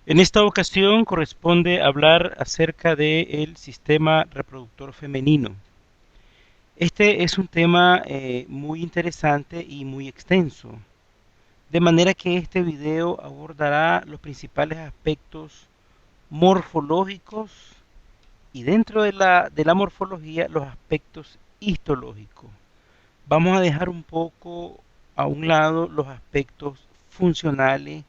En esta ocasión corresponde hablar acerca del sistema reproductor femenino. Este es un tema muy interesante y muy extenso, de manera que este video abordará los principales aspectos morfológicos y dentro de la morfología los aspectos histológicos. Vamos a dejar un poco a un lado los aspectos funcionales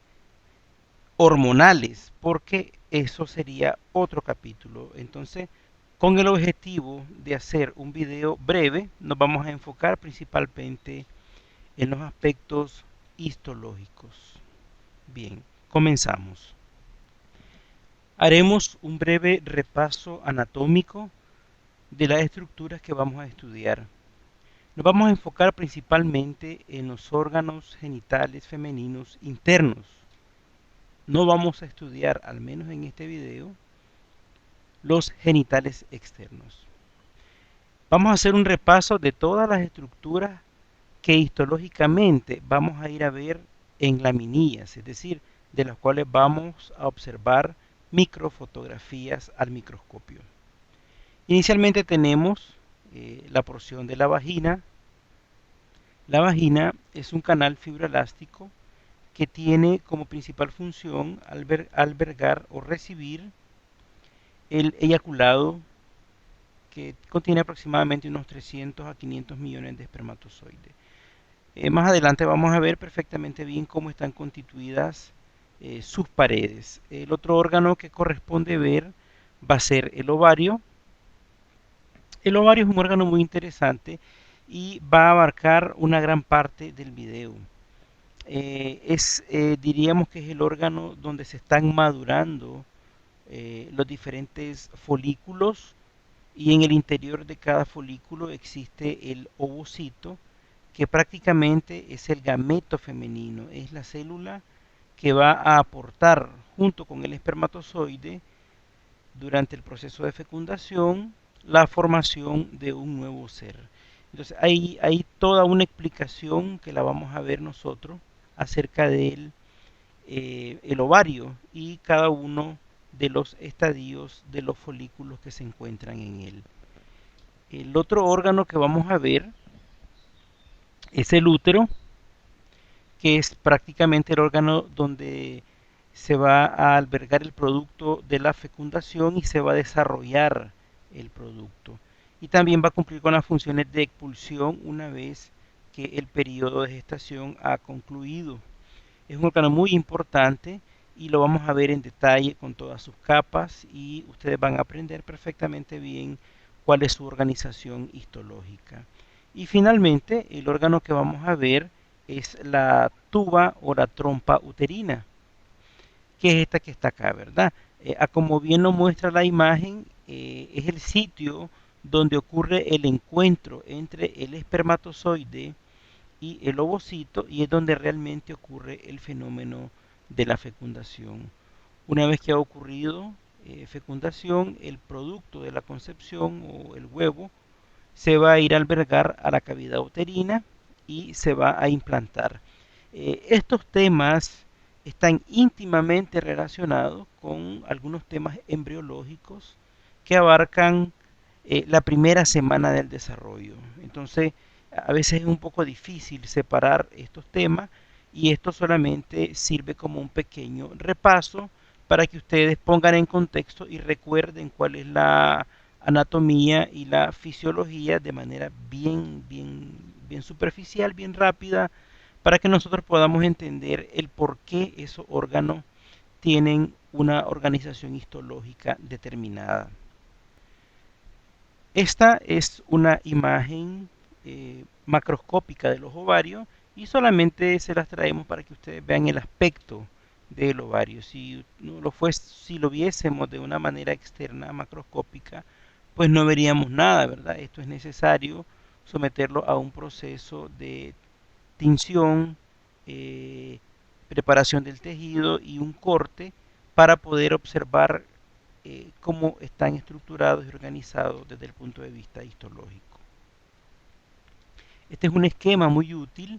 hormonales, porque eso sería otro capítulo. Entonces, con el objetivo de hacer un video breve, nos vamos a enfocar principalmente en los aspectos histológicos. Bien, comenzamos. Haremos un breve repaso anatómico de las estructuras que vamos a estudiar. Nos vamos a enfocar principalmente en los órganos genitales femeninos internos. No vamos a estudiar, al menos en este video, los genitales externos. Vamos a hacer un repaso de todas las estructuras que histológicamente vamos a ir a ver en laminillas, es decir, de las cuales vamos a observar microfotografías al microscopio. Inicialmente tenemos la porción de la vagina. La vagina es un canal fibroelástico que tiene como principal función albergar o recibir el eyaculado que contiene aproximadamente unos 300 a 500 millones de espermatozoides. Más adelante vamos a ver perfectamente bien cómo están constituidas sus paredes. El otro órgano que corresponde ver va a ser el ovario. El ovario es un órgano muy interesante y va a abarcar una gran parte del video. Diríamos que es el órgano donde se están madurando los diferentes folículos, y en el interior de cada folículo existe el ovocito, que prácticamente es el gameto femenino, es la célula que va a aportar junto con el espermatozoide durante el proceso de fecundación la formación de un nuevo ser. Entonces hay toda una explicación que la vamos a ver nosotros acerca del el ovario y cada uno de los estadios de los folículos que se encuentran en él. El otro órgano que vamos a ver es el útero, que es prácticamente el órgano donde se va a albergar el producto de la fecundación y se va a desarrollar el producto. Y también va a cumplir con las funciones de expulsión una vez que el periodo de gestación ha concluido. Es un órgano muy importante y lo vamos a ver en detalle con todas sus capas, y ustedes van a aprender perfectamente bien cuál es su organización histológica. Y finalmente, el órgano que vamos a ver es la tuba o la trompa uterina, que es esta que está acá, ¿verdad? Como bien lo muestra la imagen, es el sitio donde ocurre el encuentro entre el espermatozoide y el ovocito, y es donde realmente ocurre el fenómeno de la fecundación. Una vez que ha ocurrido fecundación, el producto de la concepción o el huevo se va a ir a albergar a la cavidad uterina y se va a implantar. Estos temas están íntimamente relacionados con algunos temas embriológicos que abarcan la primera semana del desarrollo. Entonces, a veces es un poco difícil separar estos temas, y esto solamente sirve como un pequeño repaso para que ustedes pongan en contexto y recuerden cuál es la anatomía y la fisiología de manera bien superficial, bien rápida, para que nosotros podamos entender el por qué esos órganos tienen una organización histológica determinada. Esta es una imagen macroscópica de los ovarios, y solamente se las traemos para que ustedes vean el aspecto del ovario. Si lo viésemos de una manera externa, macroscópica, pues no veríamos nada, ¿verdad? Esto es necesario someterlo a un proceso de tinción, eh, preparación del tejido y un corte para poder observar cómo están estructurados y organizados desde el punto de vista histológico. Este es un esquema muy útil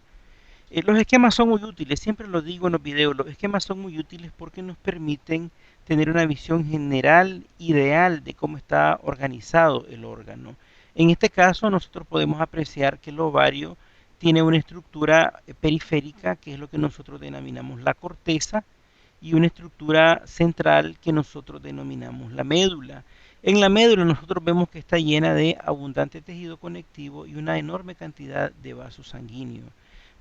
Los esquemas son muy útiles, siempre lo digo en los videos, los esquemas son muy útiles porque nos permiten tener una visión general, ideal de cómo está organizado el órgano. En este caso nosotros podemos apreciar que el ovario tiene una estructura periférica, que es lo que nosotros denominamos la corteza, y una estructura central que nosotros denominamos la médula. En la médula nosotros vemos que está llena de abundante tejido conectivo y una enorme cantidad de vasos sanguíneos,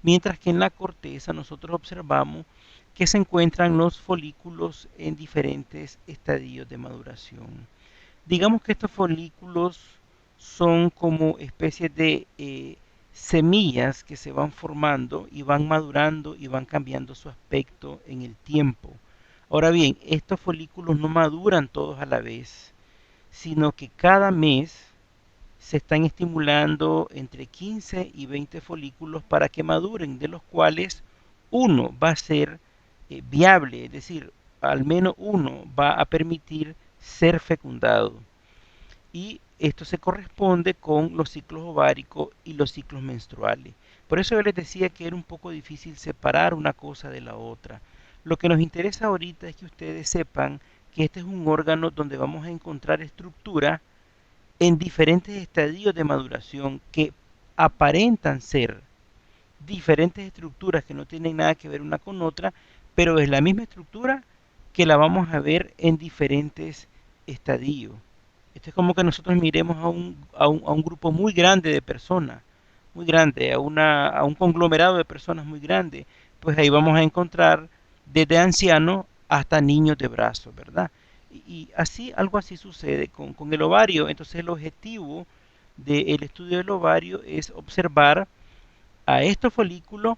mientras que en la corteza nosotros observamos que se encuentran los folículos en diferentes estadios de maduración. Digamos que estos folículos son como especies de semillas que se van formando y van madurando y van cambiando su aspecto en el tiempo. Ahora bien, estos folículos no maduran todos a la vez, sino que cada mes se están estimulando entre 15 y 20 folículos para que maduren, de los cuales uno va a ser viable, es decir, al menos uno va a permitir ser fecundado. Y esto se corresponde con los ciclos ováricos y los ciclos menstruales. Por eso yo les decía que era un poco difícil separar una cosa de la otra. Lo que nos interesa ahorita es que ustedes sepan que este es un órgano donde vamos a encontrar estructura en diferentes estadios de maduración que aparentan ser diferentes estructuras que no tienen nada que ver una con otra, pero es la misma estructura que la vamos a ver en diferentes estadios. Esto es como que nosotros miremos a un grupo muy grande de personas, muy grande, a un conglomerado de personas muy grande. Pues ahí vamos a encontrar desde ancianos hasta niños de brazos, ¿verdad? Y así, algo así sucede con el ovario. Entonces el objetivo del estudio del ovario es observar a estos folículos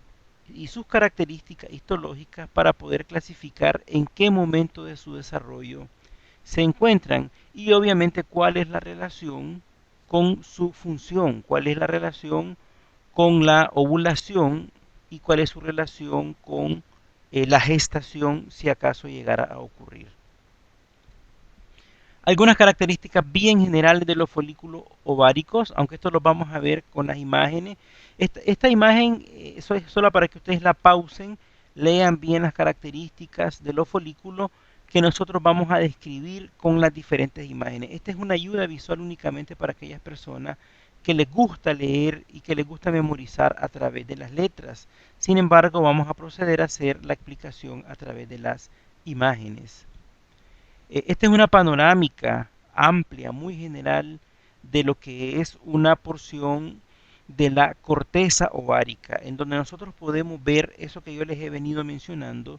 y sus características histológicas para poder clasificar en qué momento de su desarrollo se encuentran y obviamente cuál es la relación con su función, cuál es la relación con la ovulación y cuál es su relación con la gestación si acaso llegara a ocurrir. Algunas características bien generales de los folículos ováricos, aunque esto lo vamos a ver con las imágenes. Esta imagen eso es solo para que ustedes la pausen, lean bien las características de los folículos que nosotros vamos a describir con las diferentes imágenes. Esta es una ayuda visual únicamente para aquellas personas que les gusta leer y que les gusta memorizar a través de las letras. Sin embargo, vamos a proceder a hacer la explicación a través de las imágenes. Esta es una panorámica amplia, muy general, de lo que es una porción de la corteza ovárica, en donde nosotros podemos ver eso que yo les he venido mencionando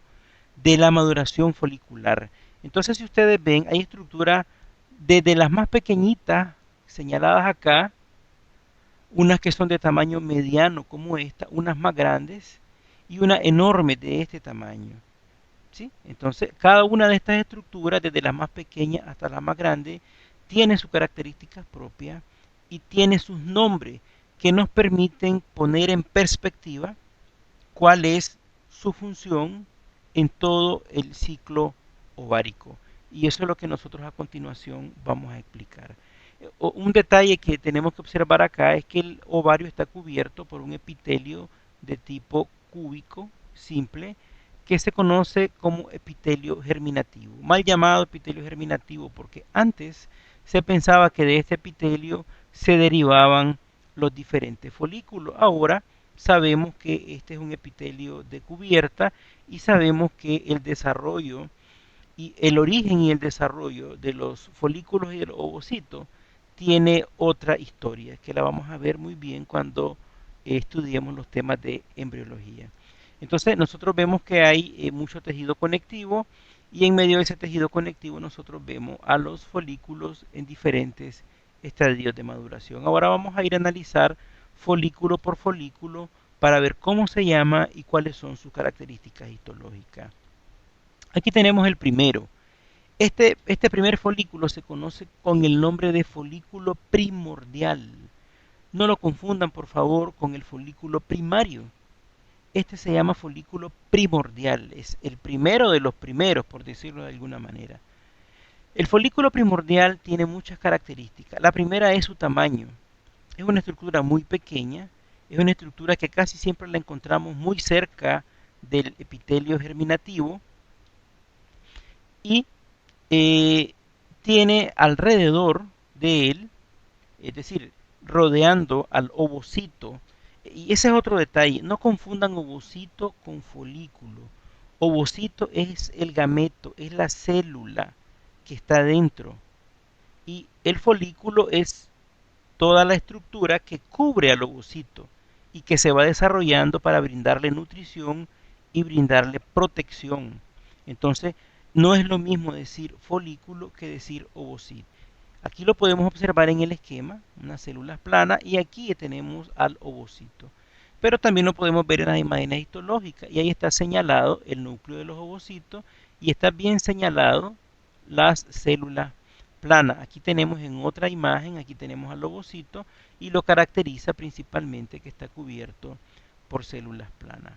de la maduración folicular. Entonces, si ustedes ven, hay estructuras desde las más pequeñitas, señaladas acá, unas que son de tamaño mediano como esta, unas más grandes y una enorme de este tamaño. ¿Sí? Entonces, cada una de estas estructuras, desde las más pequeñas hasta las más grandes, tiene sus características propias y tiene sus nombres que nos permiten poner en perspectiva cuál es su función en todo el ciclo ovárico. Y eso es lo que nosotros a continuación vamos a explicar. Un detalle que tenemos que observar acá es que el ovario está cubierto por un epitelio de tipo cúbico simple que se conoce como epitelio germinativo, mal llamado epitelio germinativo porque antes se pensaba que de este epitelio se derivaban los diferentes folículos. Ahora sabemos que este es un epitelio de cubierta y sabemos que el desarrollo y el origen y el desarrollo de los folículos y el ovocito tiene otra historia que la vamos a ver muy bien cuando estudiemos los temas de embriología. Entonces nosotros vemos que hay mucho tejido conectivo y en medio de ese tejido conectivo nosotros vemos a los folículos en diferentes estadios de maduración. Ahora vamos a ir a analizar folículo por folículo para ver cómo se llama y cuáles son sus características histológicas. Aquí tenemos el primero. Este primer folículo se conoce con el nombre de folículo primordial. No lo confundan por favor con el folículo primario. Este se llama folículo primordial, es el primero de los primeros, por decirlo de alguna manera. El folículo primordial tiene muchas características. La primera es su tamaño. Es una estructura muy pequeña Es una estructura que casi siempre la encontramos muy cerca del epitelio germinativo y eh, tiene alrededor de él, es decir, rodeando al ovocito. Y ese es otro detalle, no confundan ovocito con folículo. Ovocito es el gameto, es la célula que está dentro. Y el folículo es toda la estructura que cubre al ovocito y que se va desarrollando para brindarle nutrición y brindarle protección. Entonces, no es lo mismo decir folículo que decir ovocito. Aquí lo podemos observar en el esquema, unas células planas, y aquí tenemos al ovocito. Pero también lo podemos ver en las imágenes histológicas, y ahí está señalado el núcleo de los ovocitos, y está bien señalado las células planas. Aquí tenemos en otra imagen, aquí tenemos al ovocito, y lo caracteriza principalmente que está cubierto por células planas.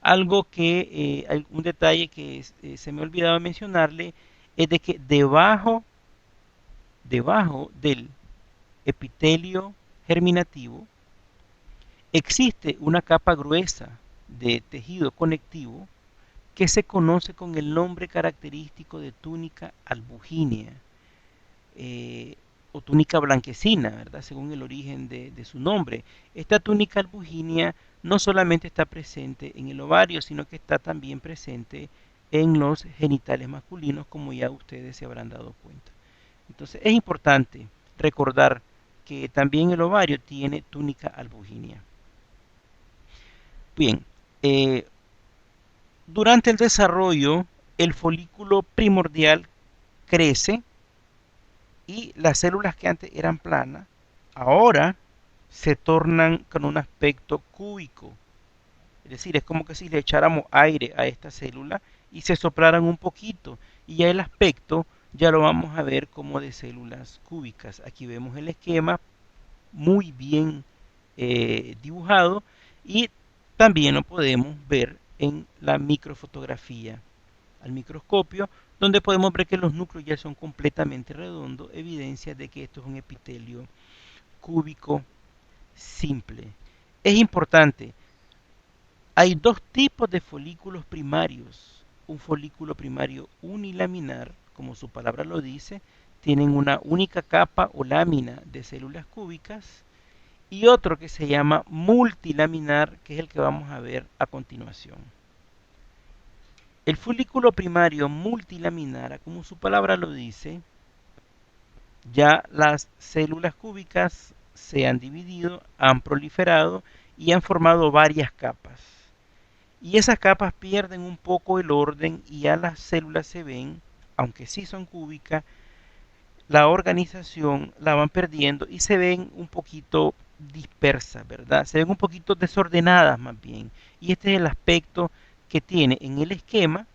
Algo que, un detalle que se me ha olvidado mencionarle, es de que debajo del epitelio germinativo existe una capa gruesa de tejido conectivo que se conoce con el nombre característico de túnica albugínea eh, o túnica blanquecina, ¿verdad? Según el origen de su nombre. Esta túnica albugínea no solamente está presente en el ovario, sino que está también presente en los genitales masculinos, como ya ustedes se habrán dado cuenta. Entonces es importante recordar que también el ovario tiene túnica albugínea. Bien, eh, durante el desarrollo el folículo primordial crece y las células que antes eran planas ahora se tornan con un aspecto cúbico. Es decir, es como que si le echáramos aire a esta célula y se soplaran un poquito y ya el aspecto ya lo vamos a ver como de células cúbicas. Aquí vemos el esquema muy bien dibujado y también lo podemos ver en la microfotografía al microscopio, donde podemos ver que los núcleos ya son completamente redondos, evidencia de que esto es un epitelio cúbico simple. Es importante, hay dos tipos de folículos primarios. Un folículo primario unilaminar, como su palabra lo dice, tienen una única capa o lámina de células cúbicas, y otro que se llama multilaminar, que es el que vamos a ver a continuación. El folículo primario multilaminar, como su palabra lo dice, ya las células cúbicas se han dividido, han proliferado y han formado varias capas. Y esas capas pierden un poco el orden y ya las células se ven, aunque sí son cúbicas, la organización la van perdiendo y se ven un poquito dispersas, ¿verdad? Se ven un poquito desordenadas más bien. Y este es el aspecto que tiene en el esquema,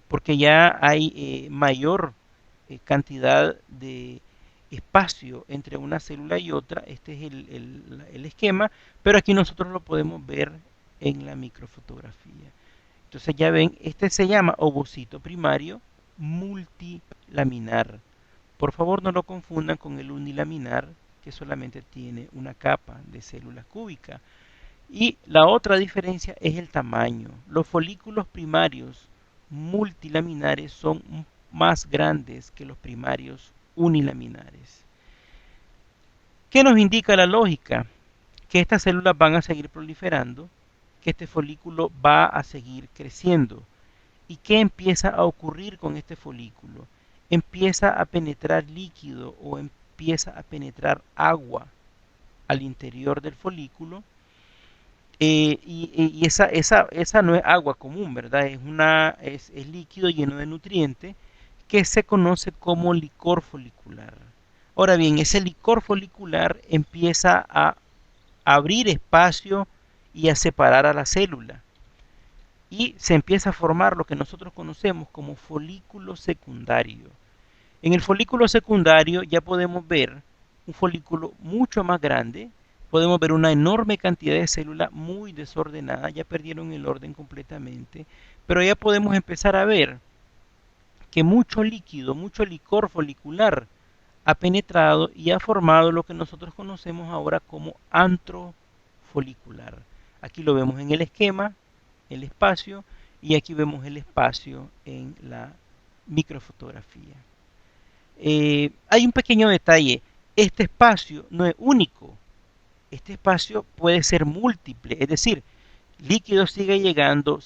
porque ya hay mayor cantidad de espacio entre una célula y otra. Este es el esquema, pero aquí nosotros lo podemos ver en la microfotografía. Entonces ya ven, este se llama ovocito primario multilaminar. Por favor no lo confundan con el unilaminar, que solamente tiene una capa de células cúbicas. Y la otra diferencia es el tamaño. Los folículos primarios multilaminares son más grandes que los primarios unilaminares. ¿Qué nos indica la lógica? Que estas células van a seguir proliferando, que este folículo va a seguir creciendo. ¿Y qué empieza a ocurrir con este folículo? Empieza a penetrar líquido o empieza a penetrar agua al interior del folículo. Y esa no es agua común, ¿verdad? Es líquido lleno de nutrientes que se conoce como licor folicular. Ahora bien, ese licor folicular empieza a abrir espacio y a separar a la célula. Y se empieza a formar lo que nosotros conocemos como folículo secundario. En el folículo secundario ya podemos ver un folículo mucho más grande, podemos ver una enorme cantidad de células muy desordenadas, ya perdieron el orden completamente, pero ya podemos empezar a ver que mucho líquido, mucho licor folicular ha penetrado y ha formado lo que nosotros conocemos ahora como folicular. Aquí lo vemos en el esquema, el espacio, y aquí vemos el espacio en la microfotografía. Hay un pequeño detalle, este espacio no es único, este espacio puede ser múltiple, es decir, líquido sigue llegando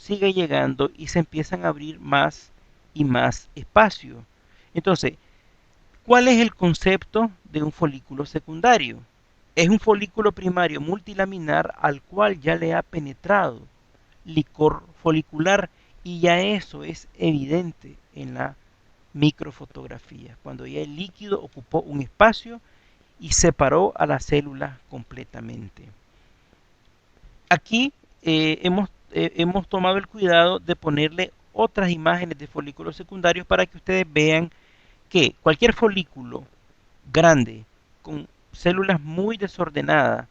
y se empiezan a abrir más y más espacio. Entonces, ¿cuál es el concepto de un folículo secundario? Es un folículo primario multilaminar al cual ya le ha penetrado licor folicular, y ya eso es evidente en la microfotografía, cuando ya el líquido ocupó un espacio y separó a las células completamente. Aquí hemos tomado el cuidado de ponerle otras imágenes de folículos secundarios para que ustedes vean que cualquier folículo grande con células muy desordenadas,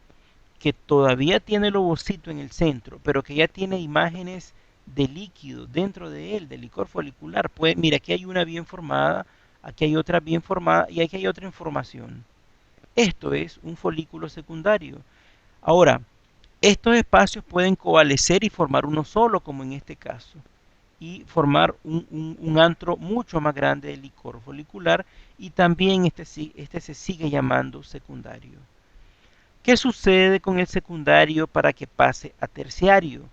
que todavía tiene el ovocito en el centro, pero que ya tiene imágenes de líquido dentro de él, de licor folicular. Pues mira, aquí hay una bien formada, aquí hay otra bien formada y aquí hay otra información. Esto es un folículo secundario. Ahora, estos espacios pueden coalescer y formar uno solo, como en este caso, y formar un antro mucho más grande de licor folicular, y también este se sigue llamando secundario. ¿Qué sucede con el secundario para que pase a terciario?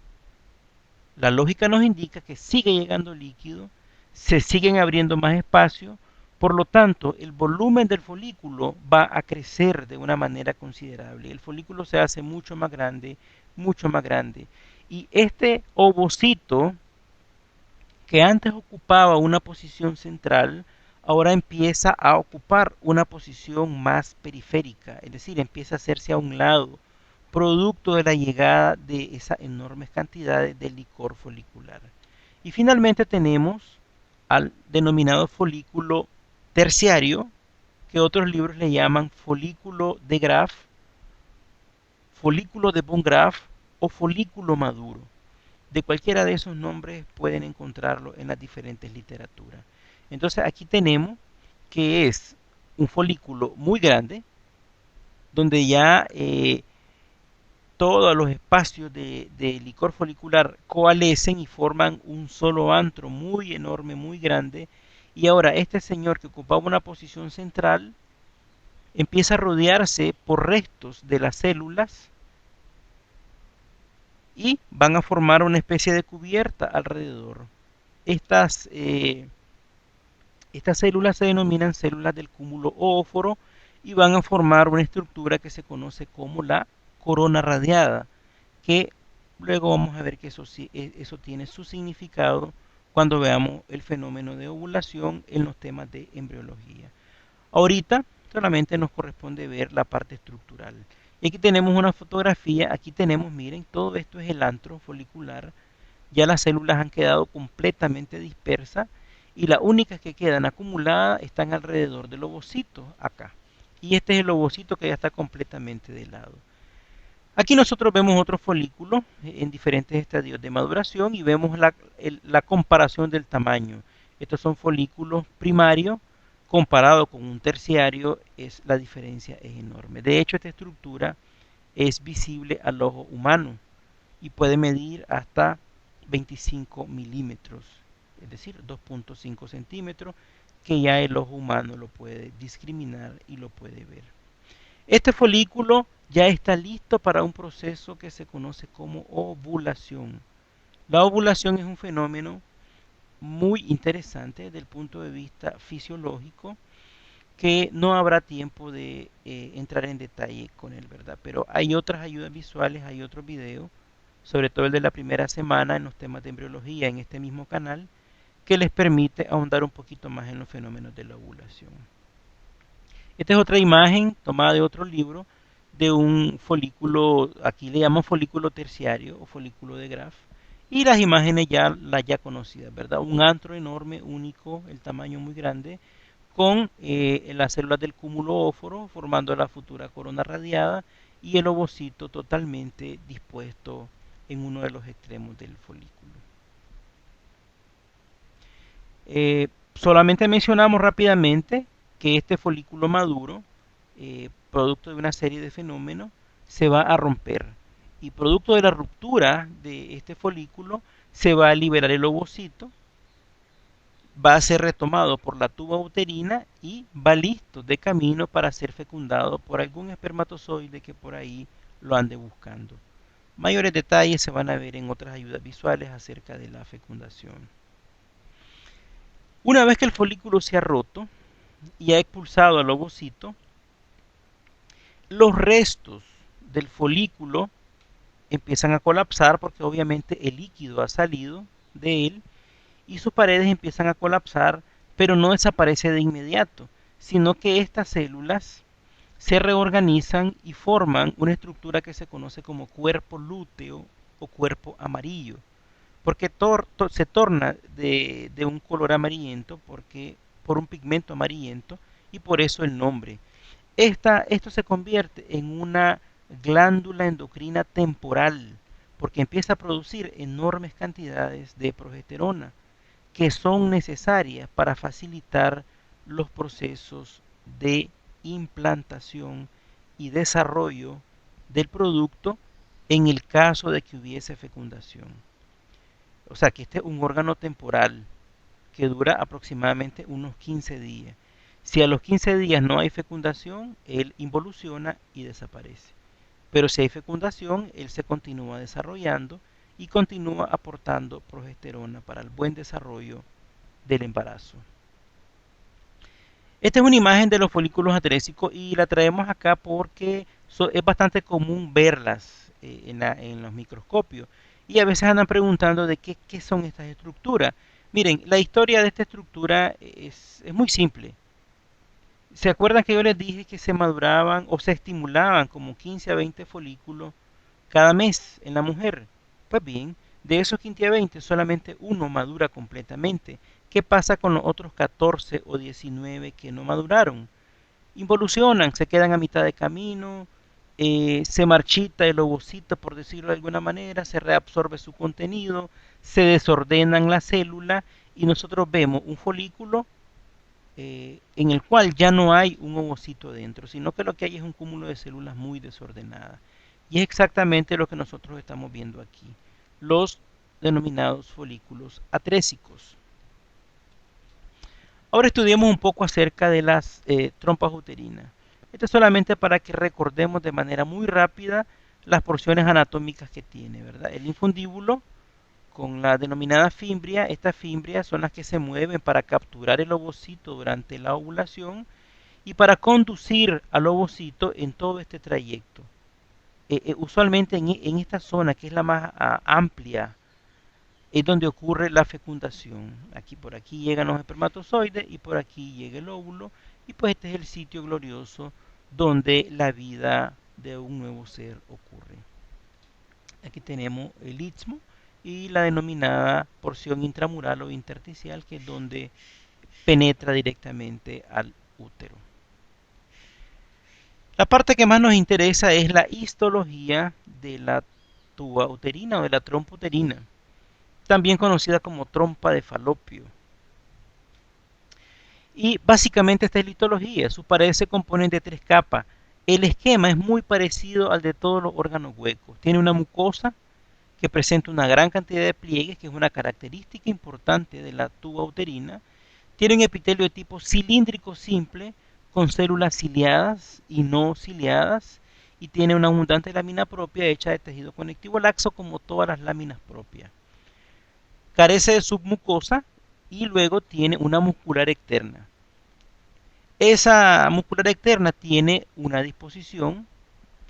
La lógica nos indica que sigue llegando líquido, se siguen abriendo más espacios, por lo tanto el volumen del folículo va a crecer de una manera considerable. El folículo se hace mucho más grande, mucho más grande. Y este ovocito, que antes ocupaba una posición central, ahora empieza a ocupar una posición más periférica, es decir, empieza a hacerse a un lado, producto de la llegada de esas enormes cantidades de licor folicular. Y finalmente tenemos al denominado folículo terciario, que otros libros le llaman folículo de Graf, folículo de von Graf o folículo maduro. De cualquiera de esos nombres pueden encontrarlo en las diferentes literaturas. Entonces aquí tenemos que es un folículo muy grande, donde ya todos los espacios de licor folicular coalescen y forman un solo antro muy enorme, muy grande. Y ahora este señor, que ocupaba una posición central, empieza a rodearse por restos de las células y van a formar una especie de cubierta alrededor. Estas, estas células se denominan células del cúmulo óforo y van a formar una estructura que se conoce como la corona radiada, que luego vamos a ver que eso tiene su significado cuando veamos el fenómeno de ovulación en los temas de embriología. Ahorita solamente nos corresponde ver la parte estructural. Y aquí tenemos una fotografía, aquí tenemos, miren, todo esto es el antro folicular, ya las células han quedado completamente dispersas y las únicas que quedan acumuladas están alrededor del ovocito, acá. Y este es el ovocito que ya está completamente de lado. Aquí nosotros vemos otro folículo en diferentes estadios de maduración y vemos la comparación del tamaño. Estos son folículos primarios, comparado con un terciario, la diferencia es enorme. De hecho, esta estructura es visible al ojo humano y puede medir hasta 25 milímetros, es decir, 2.5 centímetros, que ya el ojo humano lo puede discriminar y lo puede ver. Este folículo ya está listo para un proceso que se conoce como ovulación. La ovulación es un fenómeno muy interesante desde el punto de vista fisiológico, que no habrá tiempo de entrar en detalle con él, ¿verdad? Pero hay otras ayudas visuales, hay otros videos, sobre todo el de la primera semana en los temas de embriología en este mismo canal, que les permite ahondar un poquito más en los fenómenos de la ovulación. Esta es otra imagen tomada de otro libro de un folículo, aquí le llaman folículo terciario o folículo de Graf, y las imágenes las ya conocidas, ¿verdad? Un antro enorme, único, el tamaño muy grande, con las células del cúmulo óforo formando la futura corona radiada y el ovocito totalmente dispuesto en uno de los extremos del folículo. Solamente mencionamos rápidamente que este folículo maduro, producto de una serie de fenómenos, se va a romper y producto de la ruptura de este folículo se va a liberar el ovocito, va a ser retomado por la tuba uterina y va listo de camino para ser fecundado por algún espermatozoide que por ahí lo ande buscando. Mayores detalles se van a ver en otras ayudas visuales acerca de la fecundación. Una vez que el folículo se ha roto y ha expulsado al ovocito, los restos del folículo empiezan a colapsar porque obviamente el líquido ha salido de él y sus paredes empiezan a colapsar, pero no desaparece de inmediato, sino que estas células se reorganizan y forman una estructura que se conoce como cuerpo lúteo o cuerpo amarillo, porque se torna de un color amarillento por un pigmento amarillento y por eso el nombre. Esto se convierte en una glándula endocrina temporal porque empieza a producir enormes cantidades de progesterona que son necesarias para facilitar los procesos de implantación y desarrollo del producto en el caso de que hubiese fecundación. O sea que este es un órgano temporal que dura aproximadamente unos 15 días. Si a los 15 días no hay fecundación, él involuciona y desaparece. Pero si hay fecundación, él se continúa desarrollando y continúa aportando progesterona para el buen desarrollo del embarazo. Esta es una imagen de los folículos atrésicos y la traemos acá porque es bastante común verlas en los microscopios y a veces andan preguntando de qué son estas estructuras. Miren, la historia de esta estructura es muy simple. ¿Se acuerdan que yo les dije que se maduraban o se estimulaban como 15 a 20 folículos cada mes en la mujer? Pues bien, de esos 15 a 20 solamente uno madura completamente. ¿Qué pasa con los otros 14 o 19 que no maduraron? Involucionan, se quedan a mitad de camino, se marchita el ovocito, por decirlo de alguna manera, se reabsorbe su contenido, se desordenan las células y nosotros vemos un folículo en el cual ya no hay un ovocito dentro, sino que lo que hay es un cúmulo de células muy desordenadas. Y es exactamente lo que nosotros estamos viendo aquí, los denominados folículos atrésicos. Ahora estudiemos un poco acerca de las trompas uterinas. Esto es solamente para que recordemos de manera muy rápida las porciones anatómicas que tiene, ¿verdad? El infundíbulo con la denominada fimbria. Estas fimbrias son las que se mueven para capturar el ovocito durante la ovulación y para conducir al ovocito en todo este trayecto. Usualmente en esta zona, que es la más amplia, es donde ocurre la fecundación. Aquí por aquí llegan los espermatozoides y por aquí llega el óvulo y pues este es el sitio glorioso donde la vida de un nuevo ser ocurre. Aquí tenemos el istmo y la denominada porción intramural o intersticial, que es donde penetra directamente al útero. La parte que más nos interesa es la histología de la tuba uterina o de la trompa uterina, también conocida como trompa de Falopio. Y básicamente esta es la histología. Sus paredes se componen de 3 capas. El esquema es muy parecido al de todos los órganos huecos. Tiene una mucosa que presenta una gran cantidad de pliegues, que es una característica importante de la tuba uterina. Tiene un epitelio de tipo cilíndrico simple, con células ciliadas y no ciliadas, y tiene una abundante lámina propia hecha de tejido conectivo laxo, como todas las láminas propias. Carece de submucosa y luego tiene una muscular externa. Esa muscular externa tiene una disposición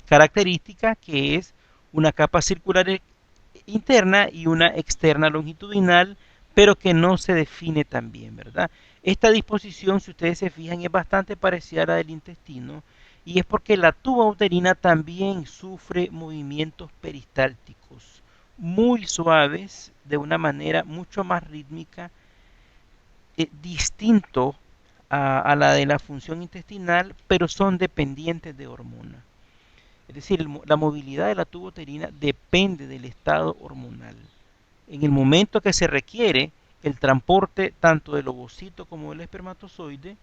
característica que es una capa circular interna y una externa longitudinal, pero que no se define tan bien, ¿verdad? Esta disposición, si ustedes se fijan, es bastante parecida a la del intestino y es porque la tuba uterina también sufre movimientos peristálticos muy suaves, de una manera mucho más rítmica, distinto a la de la función intestinal, pero son dependientes de hormonas. Es decir, la movilidad de la tuba uterina depende del estado hormonal. En el momento que se requiere el transporte tanto del ovocito como del espermatozoide,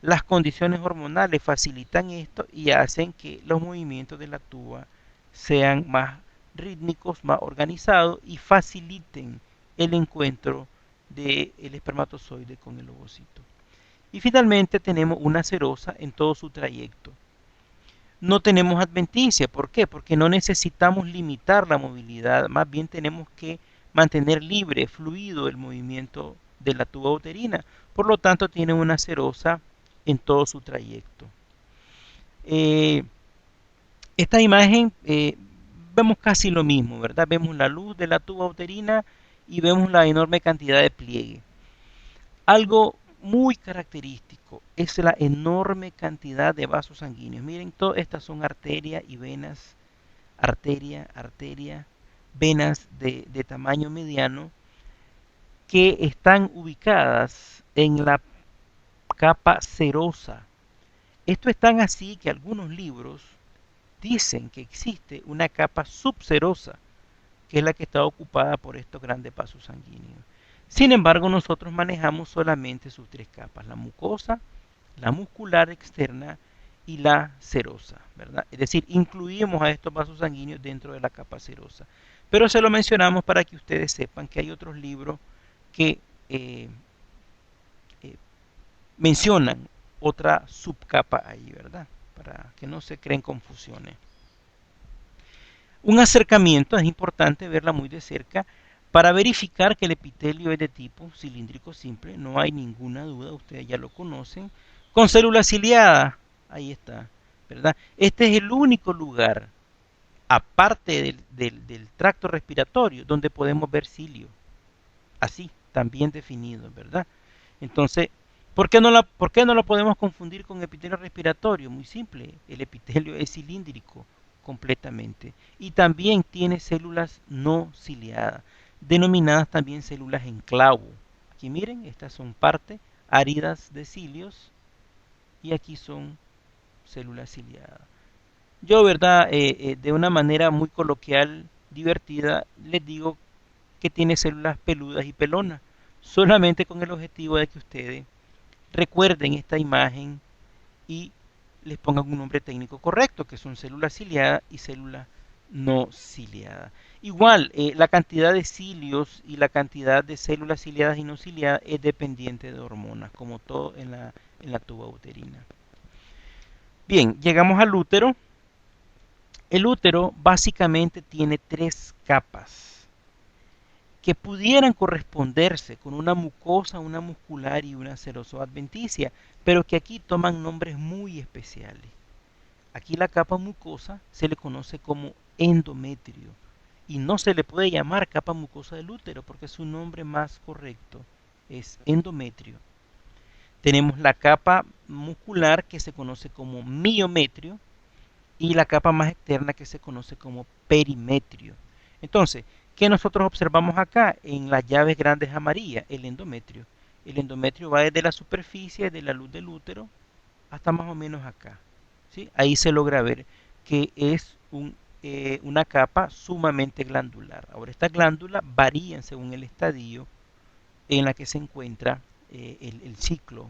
las condiciones hormonales facilitan esto y hacen que los movimientos de la tuba sean más rítmicos, más organizados y faciliten el encuentro del espermatozoide con el ovocito. Y finalmente tenemos una serosa en todo su trayecto. No tenemos adventicia, ¿por qué? Porque no necesitamos limitar la movilidad, más bien tenemos que mantener libre, fluido el movimiento de la tuba uterina. Por lo tanto, tiene una serosa en todo su trayecto. Esta imagen vemos casi lo mismo, ¿verdad? Vemos la luz de la tuba uterina y vemos la enorme cantidad de pliegue. Algo muy característico es la enorme cantidad de vasos sanguíneos. Miren, todas estas son arterias y venas, arteria, venas de tamaño mediano que están ubicadas en la capa serosa. Esto es tan así que algunos libros dicen que existe una capa subserosa, que es la que está ocupada por estos grandes vasos sanguíneos. Sin embargo, nosotros manejamos solamente sus tres capas, la mucosa, la muscular externa y la serosa, ¿verdad? Es decir, incluimos a estos vasos sanguíneos dentro de la capa serosa. Pero se lo mencionamos para que ustedes sepan que hay otros libros que eh, mencionan otra subcapa ahí, ¿verdad? Para que no se creen confusiones. Un acercamiento es importante verla muy de cerca para verificar que el epitelio es de tipo cilíndrico simple, no hay ninguna duda, ustedes ya lo conocen, con células ciliadas, ahí está, ¿verdad? Este es el único lugar, aparte del tracto respiratorio, donde podemos ver cilio, así, también definido, ¿verdad? Entonces, ¿por qué no lo podemos confundir con epitelio respiratorio? Muy simple, el epitelio es cilíndrico completamente y también tiene células no ciliadas, denominadas también células en clavo. Aquí miren, estas son partes áridas de cilios y aquí son células ciliadas. Yo, verdad, de una manera muy coloquial, divertida, les digo que tiene células peludas y pelonas, solamente con el objetivo de que ustedes recuerden esta imagen y les pongan un nombre técnico correcto, que son células ciliadas y células no ciliadas. Igual, la cantidad de cilios y la cantidad de células ciliadas y no ciliadas es dependiente de hormonas, como todo en la tuba uterina. Bien, llegamos al útero. El útero básicamente tiene tres capas que pudieran corresponderse con una mucosa, una muscular y una seroso-adventicia, pero que aquí toman nombres muy especiales. Aquí la capa mucosa se le conoce como endometrio y no se le puede llamar capa mucosa del útero porque su nombre más correcto es endometrio. Tenemos la capa muscular que se conoce como miometrio y la capa más externa que se conoce como perimetrio. Entonces, ¿qué nosotros observamos acá en las llaves grandes amarillas? El endometrio. El endometrio va desde la superficie de la luz del útero hasta más o menos acá. ¿Sí? Ahí se logra ver que es una capa sumamente glandular. Ahora, estas glándulas varían según el estadio en la que se encuentra el ciclo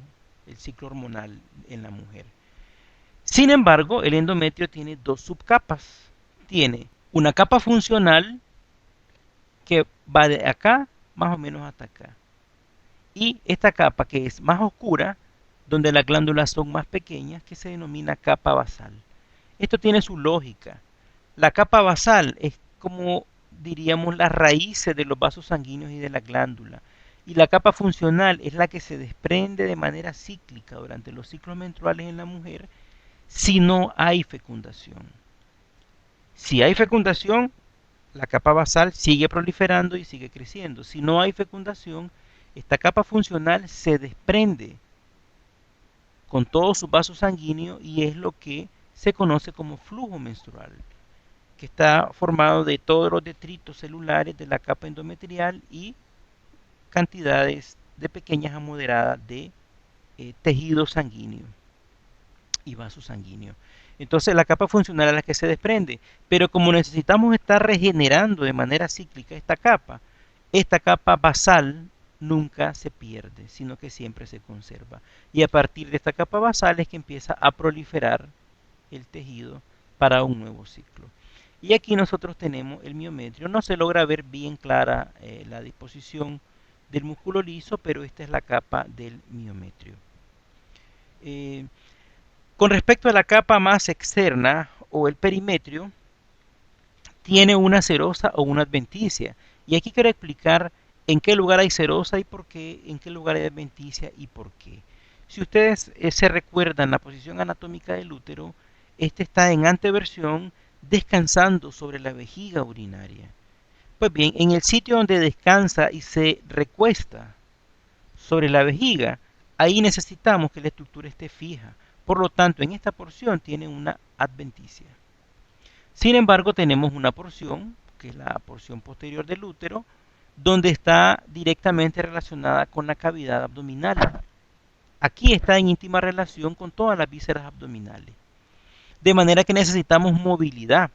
hormonal en la mujer. Sin embargo, el endometrio tiene dos subcapas. Tiene una capa funcional que va de acá más o menos hasta acá. Y esta capa que es más oscura, donde las glándulas son más pequeñas, que se denomina capa basal. Esto tiene su lógica. La capa basal es como diríamos las raíces de los vasos sanguíneos y de la glándula. Y la capa funcional es la que se desprende de manera cíclica durante los ciclos menstruales en la mujer si no hay fecundación. Si hay fecundación, la capa basal sigue proliferando y sigue creciendo. Si no hay fecundación, esta capa funcional se desprende con todos sus vasos sanguíneos y es lo que se conoce como flujo menstrual, que está formado de todos los detritos celulares de la capa endometrial y cantidades de pequeñas a moderadas de tejido sanguíneo y vasos sanguíneos. Entonces la capa funcional es la que se desprende, pero como necesitamos estar regenerando de manera cíclica esta capa basal nunca se pierde, sino que siempre se conserva. Y a partir de esta capa basal es que empieza a proliferar el tejido para un nuevo ciclo. Y aquí nosotros tenemos el miometrio. No se logra ver bien clara la disposición del músculo liso, pero esta es la capa del miometrio. Eh, con respecto a la capa más externa o el perimetrio, tiene una serosa o una adventicia. Y aquí quiero explicar en qué lugar hay serosa y por qué, en qué lugar hay adventicia y por qué. Si ustedes se recuerdan la posición anatómica del útero, este está en anteversión descansando sobre la vejiga urinaria. Pues bien, en el sitio donde descansa y se recuesta sobre la vejiga, ahí necesitamos que la estructura esté fija. Por lo tanto, en esta porción tiene una adventicia. Sin embargo, tenemos una porción, que es la porción posterior del útero, donde está directamente relacionada con la cavidad abdominal. Aquí está en íntima relación con todas las vísceras abdominales. De manera que necesitamos movilidad.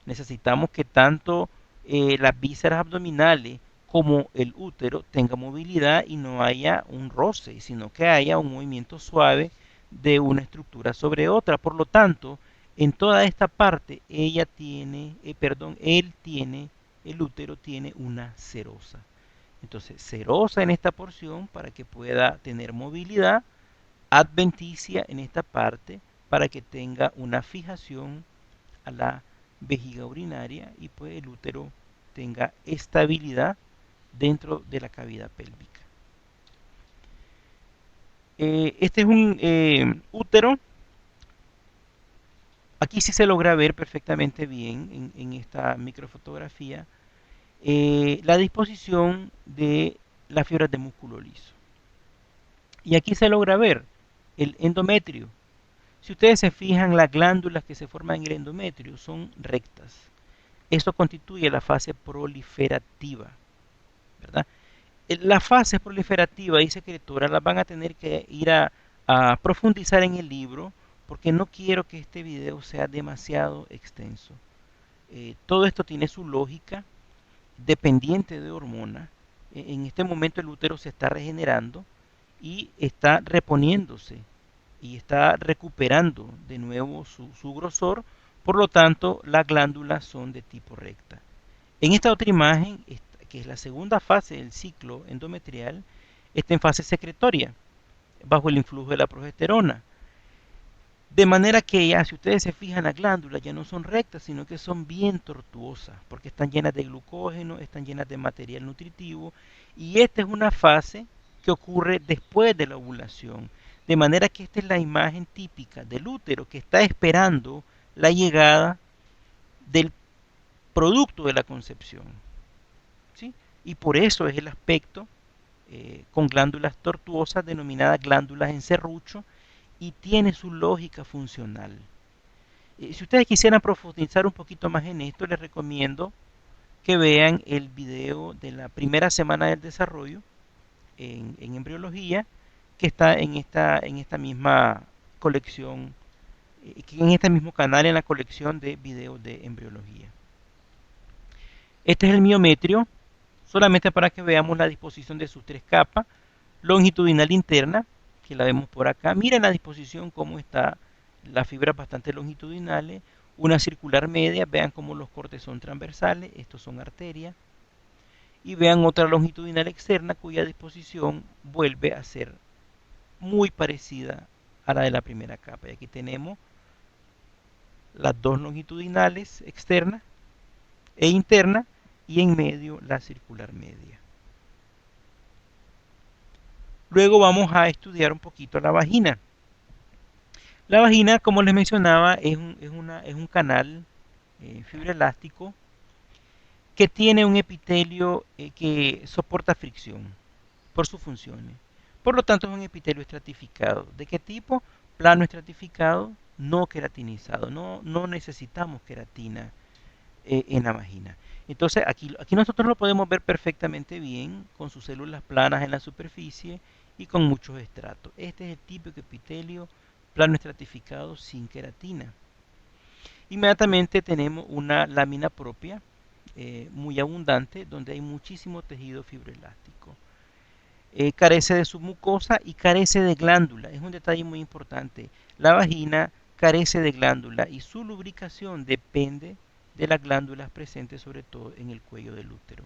Necesitamos que tanto las vísceras abdominales como el útero tenga movilidad y no haya un roce, sino que haya un movimiento suave de una estructura sobre otra. Por lo tanto, en toda esta parte ella tiene, él tiene, el útero tiene una serosa. Entonces, serosa en esta porción para que pueda tener movilidad, adventicia en esta parte para que tenga una fijación a la vejiga urinaria y pues el útero tenga estabilidad dentro de la cavidad pélvica. Este es un útero. Aquí sí se logra ver perfectamente bien en esta microfotografía la disposición de las fibras de músculo liso. Y aquí se logra ver el endometrio. Si ustedes se fijan, las glándulas que se forman en el endometrio son rectas. Esto constituye la fase proliferativa, ¿verdad? Las fases proliferativa y secretora las van a tener que ir a profundizar en el libro porque no quiero que este video sea demasiado extenso. Todo esto tiene su lógica dependiente de hormona. En este momento el útero se está regenerando y está reponiéndose y está recuperando de nuevo su grosor, por lo tanto las glándulas son de tipo recta. En esta otra imagen, que es la segunda fase del ciclo endometrial, está en fase secretoria, bajo el influjo de la progesterona. De manera que ya, si ustedes se fijan, las glándulas ya no son rectas, sino que son bien tortuosas, porque están llenas de glucógeno, están llenas de material nutritivo, y esta es una fase que ocurre después de la ovulación. De manera que esta es la imagen típica del útero que está esperando la llegada del producto de la concepción. ¿Sí? Y por eso es el aspecto con glándulas tortuosas denominadas glándulas en serrucho y tiene su lógica funcional. Si ustedes quisieran profundizar un poquito más en esto, les recomiendo que vean el video de la primera semana del desarrollo en embriología que está en esta misma colección, en este mismo canal en la colección de videos de embriología. Este es el miometrio, solamente para que veamos la disposición de sus tres capas. Longitudinal interna, que la vemos por acá. Miren la disposición, cómo está las fibras bastante longitudinales. Una circular media, vean cómo los cortes son transversales, estos son arterias. Y vean otra longitudinal externa, cuya disposición vuelve a ser muy parecida a la de la primera capa. Y aquí tenemos las dos longitudinales externas e internas y en medio la circular media. Luego vamos a estudiar un poquito la vagina. La vagina, como les mencionaba, es un canal fibroelástico que tiene un epitelio que soporta fricción por sus funciones. Por lo tanto, es un epitelio estratificado. ¿De qué tipo? Plano estratificado, no queratinizado. No necesitamos queratina en la vagina. Entonces, aquí nosotros lo podemos ver perfectamente bien con sus células planas en la superficie y con muchos estratos. Este es el típico epitelio plano estratificado sin queratina. Inmediatamente tenemos una lámina propia muy abundante donde hay muchísimo tejido fibroelástico. Carece de submucosa y carece de glándula. Es un detalle muy importante. La vagina carece de glándula y su lubricación depende de las glándulas presentes sobre todo en el cuello del útero.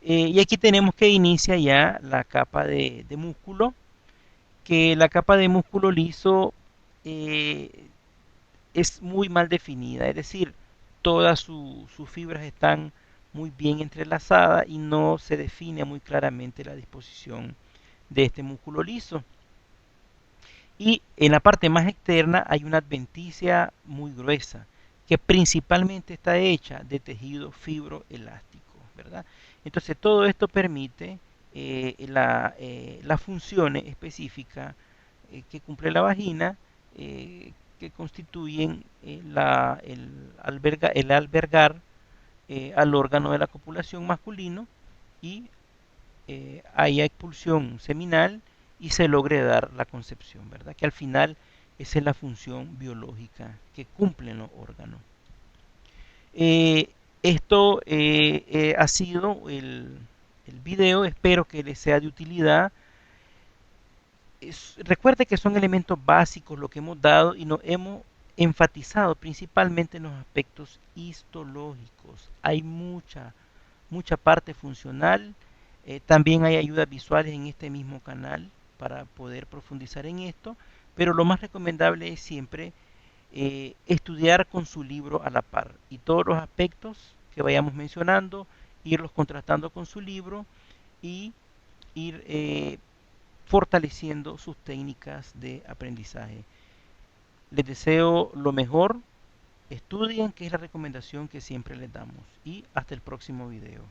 Y aquí tenemos que inicia ya la capa de músculo, que la capa de músculo liso es muy mal definida, es decir, todas sus fibras están muy bien entrelazadas y no se define muy claramente la disposición de este músculo liso. Y en la parte más externa hay una adventicia muy gruesa, que principalmente está hecha de tejido fibroelástico, ¿verdad? Entonces todo esto permite las funciones específicas que cumple la vagina, que constituyen el albergar al órgano de la copulación masculino y haya expulsión seminal y se logre dar la concepción, ¿verdad? Que al final esa es la función biológica que cumplen los órganos. Esto ha sido el video, espero que les sea de utilidad. Recuerde que son elementos básicos lo que hemos dado y nos hemos enfatizado principalmente en los aspectos histológicos. Hay mucha parte funcional. También hay ayudas visuales en este mismo canal para poder profundizar en esto, pero lo más recomendable es siempre estudiar con su libro a la par y todos los aspectos que vayamos mencionando, irlos contrastando con su libro y ir fortaleciendo sus técnicas de aprendizaje. Les deseo lo mejor, estudien, que es la recomendación que siempre les damos, y hasta el próximo video.